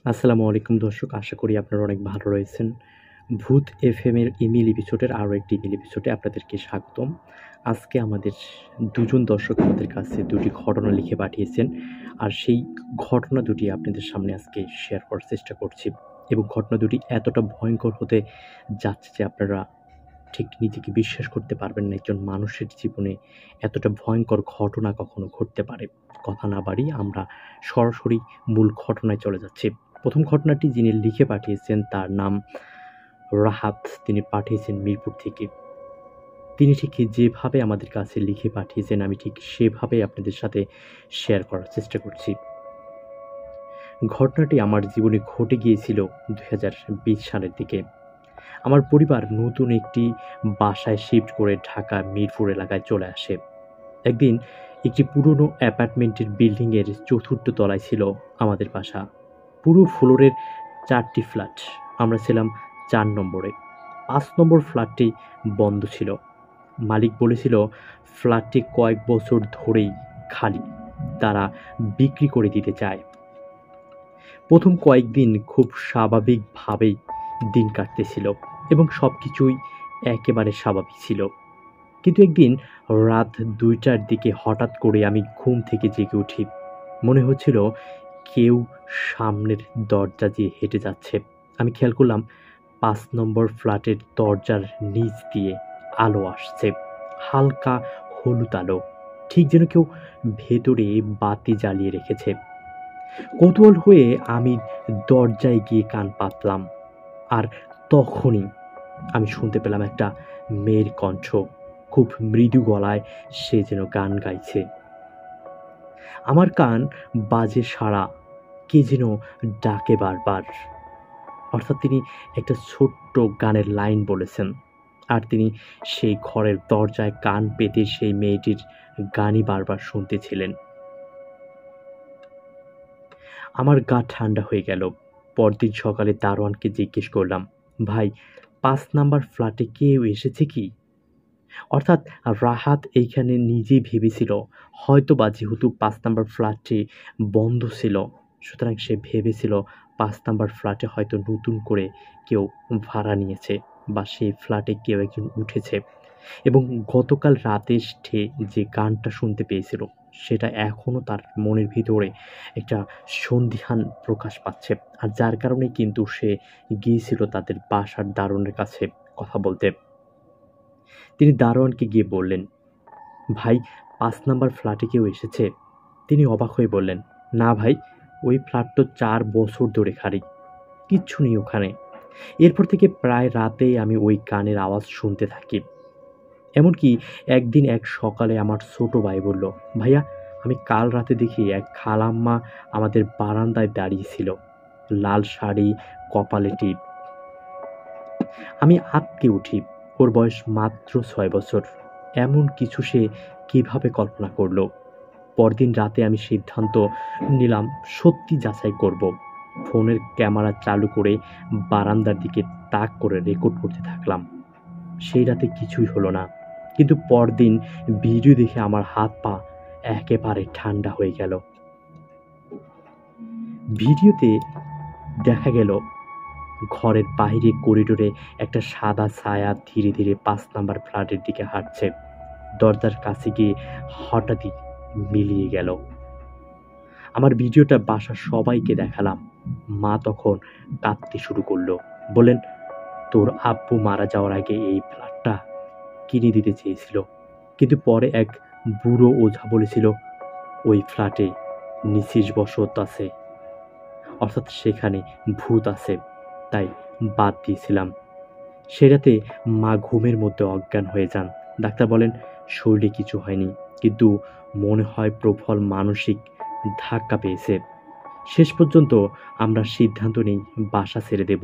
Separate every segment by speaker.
Speaker 1: আসসালামু আলাইকুম দর্শক। আশা করি আপনারা অনেক ভালো রয়েছেন। ভূত এফএম এর ইমেইল এপিসোডের আরও একটি ইমেইল এপিসোডে আপনাদেরকে স্বাগতম। আজকে আমাদের দুজন দর্শক আমাদের কাছে ২টি ঘটনা লিখে পাঠিয়েছেন। আর সেই ঘটনা দুটি আপনাদের সামনে আজকে শেয়ার করার চেষ্টা করছি। এবং ঘটনা দুটি এতটা ভয়ংকর হতে যাচ্ছে যে আপনারা ঠিক নিজেকে বিশ্বাস করতে পারবেন না একজন মানুষের জীবনে এতটা ভয়ংকর ঘটনা কখনো ঘটতে পারে। কথা না বাড়িয়ে আমরা সরাসরি মূল ঘটনায় চলে যাচ্ছি। প্রথম ঘটনাটি যিনি লিখে পাঠিয়েছেন তার নাম রাহাত। তিনি পাঠিয়েছেন মিরপুর থেকে। তিনি ঠিক যেভাবে আমাদের কাছে লিখে পাঠিয়েছেন আমি ঠিক সেভাবেই আপনাদের সাথে শেয়ার করার চেষ্টা করছি। ঘটনাটি আমার জীবনে ঘটে গিয়েছিল ২০২০ সালের দিকে। আমার পরিবার নতুন একটি বাসায় শিফট করে ঢাকা মিরপুর এলাকায় চলে আসে। একদিন একটি পুরনো অ্যাপার্টমেন্টের বিল্ডিংয়ের ৪র্থ তলায় ছিল আমাদের বাসা। পুরো ফ্লোরের ৪টি ফ্ল্যাট। আমরা ছিলাম ৪ নম্বরে। ৫ নম্বর ফ্ল্যাটটি বন্ধ ছিল। মালিক বলেছিল ফ্ল্যাটটি কয়েক বছর ধরেই খালি। তারা বিক্রি করে দিতে চায়। প্রথম কয়েকদিন খুব স্বাভাবিকভাবেই দিন কাটতেছিল এবং সবকিছুই একেবারে স্বাভাবিক ছিল। কিন্তু একদিন রাত ২টার দিকে হঠাৎ করে আমি ঘুম থেকে জেগে উঠি। মনে হচ্ছিল কেউ সামনের দরজা দিয়ে হেঁটে যাচ্ছে। আমি খেয়াল করলাম ৫ নম্বর ফ্ল্যাটের দরজার নিচ দিয়ে আলো আসছে। হালকা হলুদ আলো। ঠিক যেন কেউ ভেতরে বাতি জ্বালিয়ে রেখেছে। কৌতূহল হয়ে আমি দরজায় গিয়ে কান পাতলাম। আর তখনই আমি শুনতে পেলাম একটা মেয়ের কণ্ঠ। খুব মৃদু গলায় সে যেন গান গাইছে। আমার কান বাজে সাড়া, কে যেন ডাকে বারবার। অর্থাৎ তিনি একটা ছোট্ট গানের লাইন বলেছেন। আর তিনি সেই ঘরের দরজায় কান পেতে সেই মেয়েটির গানই বারবার শুনতেছিলেন। আমার গা ঠান্ডা হয়ে গেল। পরদিন সকালে দারোয়ানকে জিজ্ঞেস করলাম, ভাই ৫ নাম্বার ফ্ল্যাটে কেউ এসেছে কি? অর্থাৎ রাহাত এইখানে নিজেই ভেবেছিল হয়তোবা যেহেতু ৫ নাম্বার ফ্ল্যাটটি বন্ধ ছিল, সুতরাং সে ভেবেছিল ৫ নাম্বার ফ্ল্যাটে হয়তো নতুন করে কেউ ভাড়া নিয়েছে বা সেই ফ্ল্যাটে কেউ একজন উঠেছে। এবং গতকাল রাতে সে যে গানটা শুনতে পেয়েছিল সেটা এখনও তার মনের ভিতরে একটা সন্দিহান প্রকাশ পাচ্ছে। আর যার কারণে কিন্তু সে গিয়েছিল তাদের বাসার দারোয়ানের কাছে কথা বলতে। তিনি দারোয়ানকে গিয়ে বললেন, ভাই ৫ নাম্বার ফ্ল্যাটে কেউ এসেছে? তিনি অবাক হয়ে বললেন, না ভাই, ওই ফ্ল্যাট তো ৪ বছর ধরে খালি, কিচ্ছু নেই ওখানে। এরপর থেকে প্রায় রাতেই আমি ওই গানের আওয়াজ শুনতে থাকি। এমনকি একদিন এক সকালে আমার ছোট ভাই বলল, ভাইয়া আমি কাল রাতে দেখি এক খালাম্মা আমাদের বারান্দায় দাঁড়িয়েছিল, লাল শাড়ি, কপালে টিপ। আমি আঁতকে উঠি। ওর বয়স মাত্র ৬ বছর। এমন কিছু সে কিভাবে কল্পনা করলো? পরদিন রাতে আমি সিদ্ধান্ত নিলাম সত্যি যাচাই করব। ফোনের ক্যামেরা চালু করে বারান্দার দিকে তাক করে রেকর্ড করতে থাকলাম। সেই রাতে কিছুই হলো না। কিন্তু পরদিন ভিডিও দেখে আমার হাত পা একেবারে ঠান্ডা হয়ে গেল। ভিডিওতে দেখা গেল ঘরের বাইরে করিডোরে একটা সাদা ছায়া ধীরে ধীরে ৫ নাম্বার ফ্ল্যাটের দিকে হাঁটছে। দরজার কাছে গিয়ে হঠাৎই মিলিয়ে গেল। আমার ভিডিওটা বাসার সবাইকে দেখালাম। মা তখন কাঁদতে শুরু করলো। বললেন, তোর আব্বু মারা যাওয়ার আগে এই ফ্ল্যাটটা কিনে দিতে চেয়েছিল, কিন্তু পরে এক বুড়ো ওঝা বলেছিল ওই ফ্ল্যাটে নিঃশেষ বসত আছে, অর্থাৎ সেখানে ভূত আছে, তাই বাদ দিয়েছিলাম। সে রাতে মা ঘুমের মধ্যে অজ্ঞান হয়ে যান। ডাক্তার বলেন শরীরে কিছু হয়নি, কিন্তু মনে হয় প্রবল মানসিক ধাক্কা পেয়েছে। শেষ পর্যন্ত আমরা সিদ্ধান্ত নিই বাসা ছেড়ে দেব।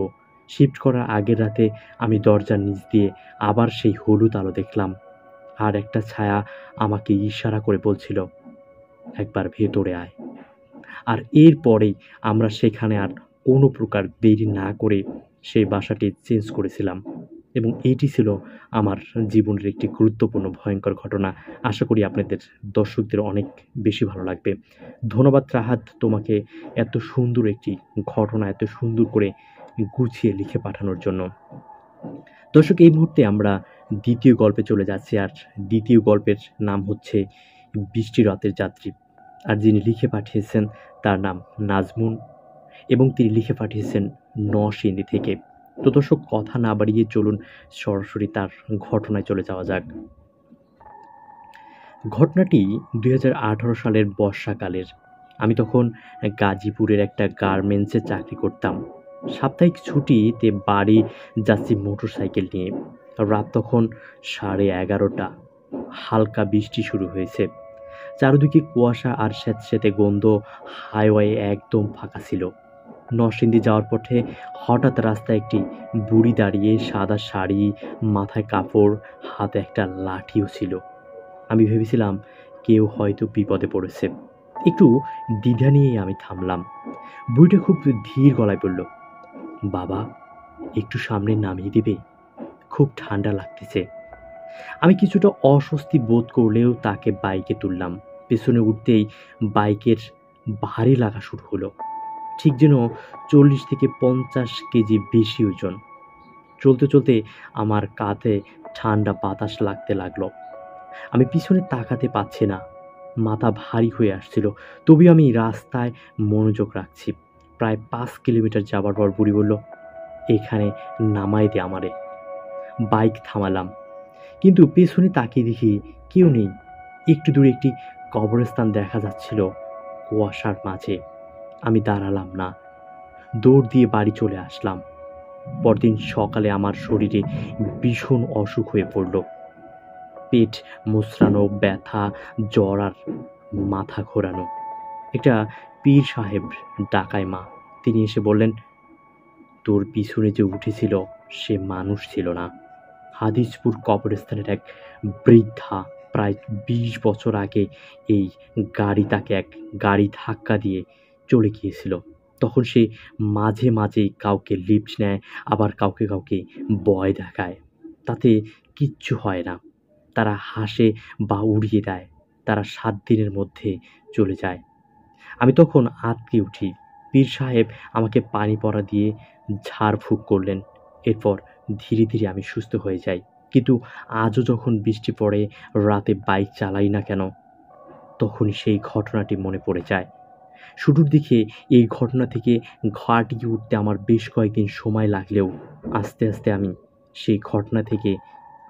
Speaker 1: শিফট করার আগের রাতে আমি দরজার নিচ দিয়ে আবার সেই হলুদ আলো দেখলাম। আর একটা ছায়া আমাকে ইশারা করে বলছিল, একবার ভেতরে আয়। আর এরপরেই আমরা সেখানে আর কোনো প্রকার দেরি না করে সেই বাসাটি চেঞ্জ করেছিলাম এবং এটি ছিল আমার জীবনের একটি গুরুত্বপূর্ণ ভয়ঙ্কর ঘটনা। আশা করি আপনাদের দর্শকদের অনেক বেশি ভালো লাগবে। ধন্যবাদ রাহাত, তোমাকে এত সুন্দর একটি ঘটনা এত সুন্দর করে গুছিয়ে লিখে পাঠানোর জন্য। দর্শক, এই মুহূর্তে আমরা দ্বিতীয় গল্পে চলে যাচ্ছি, আর দ্বিতীয় গল্পের নাম হচ্ছে বৃষ্টি রাতের যাত্রী। আর যিনি লিখে পাঠিয়েছেন তার নাম নাজমুন, এবং তিনি লিখে পাঠিয়েছেন নরসিংদী থেকে। তো দর্শক, কথা না বাড়িয়ে চলুন সরাসরি তার ঘটনায় চলে যাওয়া যাক। ঘটনাটি 2018 সালের বর্ষাকালের। আমি তখন গাজীপুরের একটা গার্মেন্টসে চাকরি করতাম। সাপ্তাহিক ছুটিতে বাড়ি যাচ্ছি মোটরসাইকেল নিয়ে। রাত তখন 11:30। হালকা বৃষ্টি শুরু হয়েছে। চারদিকে কুয়াশা আর স্যাঁতস্যাঁতে গন্ধ। হাইওয়ে একদম ফাঁকা ছিল। নরসিংদী যাওয়ার পথে হঠাৎ রাস্তায় একটি বুড়ি দাঁড়িয়ে, সাদা শাড়ি, মাথায় কাপড়, হাতে একটা লাঠিও ছিল। আমি ভেবেছিলাম কেউ হয়তো বিপদে পড়েছে। একটু দ্বিধা নিয়েই আমি থামলাম। বুড়িটা খুব ধীর গলায় বলল, বাবা, একটু সামনে নামিয়ে দিবে? খুব ঠান্ডা লাগতেছে। আমি কিছুটা অস্বস্তি বোধ করলেও তাকে বাইকে তুললাম। পেছনে উঠতেই বাইকের ভারী লাগা শুরু হলো, ঠিক যেন 40 থেকে 50 কেজি বেশি ওজন। চলতে চলতে আমার কাঁধে ঠান্ডা বাতাস লাগতে লাগলো। আমি পিছনে তাকাতে পারছি না, মাথা ভারী হয়ে আসছিল। তবুও আমি রাস্তায় মনোযোগ রাখছি। প্রায় 5 কিলোমিটার যাবার পর বুড়ি বলল, এখানে নামাই দে আমারে। বাইক থামালাম, কিন্তু পেছনে তাকিয়ে দেখি কেউ নেই। একটু দূরে একটি কবরস্থান দেখা যাচ্ছিল কুয়াশার মাঝে। আমি দাঁড়ালাম না, দৌড় দিয়ে বাড়ি চলে আসলাম। পরদিন সকালে আমার শরীরে ভীষণ অসুখ হয়ে পড়ল। পেট মুচড়ানো, ব্যথা, জ্বর আর মাথা ঘোরানো। একটা পীর সাহেব ডাকায় মা, তিনি এসে বললেন, তোর পিছনে যে উঠেছিল সে মানুষ ছিল না। হাদিসপুর কবরস্থানের এক বৃদ্ধা। প্রায় 20 বছর আগে এই তাকে এক গাড়ি ধাক্কা দিয়ে চলে গিয়েছিল। তখন সে মাঝে মাঝেই কাউকে লিফট নেয়, আবার কাউকে কাউকে ভয় দেখায়। তাতে কিচ্ছু হয় না। তারা হাসে বা উড়িয়ে দেয়। তারা 7 দিনের মধ্যে চলে যায়। আমি তখন আঁতকে উঠি। পীর সাহেব আমাকে পানি পড়া দিয়ে ঝাড়ফুঁক করলেন। এরপর ধীরে ধীরে আমি সুস্থ হয়ে যাই। কিন্তু আজও যখন বৃষ্টি পড়ে, রাতে বাইক চালাই না কেন, তখনই সেই ঘটনাটি মনে পড়ে যায়। শুরুর দিকে এই ঘটনা থেকে কাটিয়ে উঠতে আমার বেশ কয়েকদিন সময় লাগলেও আস্তে আস্তে আমি সেই ঘটনা থেকে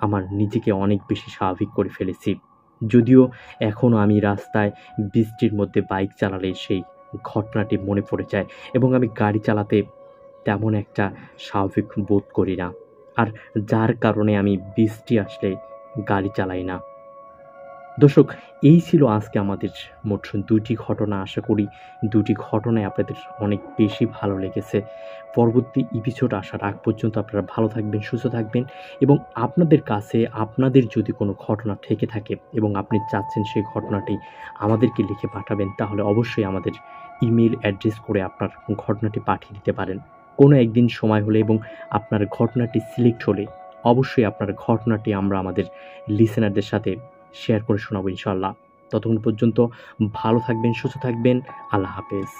Speaker 1: আমার নিজেকে অনেক বেশি স্বাভাবিক করে ফেলেছি। যদিও এখনও আমি রাস্তায় বৃষ্টির মধ্যে বাইক চালালে সেই ঘটনাটি মনে পড়ে যায়, এবং আমি গাড়ি চালাতে তেমন একটা স্বাভাবিক বোধ করি না। আর যার কারণে আমি বৃষ্টি আসলে গাড়ি চালাই না। দর্শক, এই ছিল আজকে আমাদের মোট 2টি ঘটনা। আশা করি 2টি ঘটনায় আপনাদের অনেক বেশি ভালো লেগেছে। পরবর্তী এপিসোড আসার আগ পর্যন্ত আপনারা ভালো থাকবেন, সুস্থ থাকবেন, এবং আপনাদের কাছে আপনাদের যদি কোনো ঘটনা থেকে থাকে এবং আপনি চাচ্ছেন সেই ঘটনাটি আমাদেরকে লিখে পাঠাবেন, তাহলে অবশ্যই আমাদের ইমেল অ্যাড্রেস করে আপনার ঘটনাটি পাঠিয়ে দিতে পারেন। কোনো একদিন সময় হলে এবং আপনার ঘটনাটি সিলেক্ট হলে অবশ্যই আপনার ঘটনাটি আমরা আমাদের লিসেনারদের সাথে শেয়ার করে শোনাবো ইনশাআল্লাহ। ততক্ষণ পর্যন্ত ভালো থাকবেন, সুস্থ থাকবেন। আল্লাহ হাফেজ।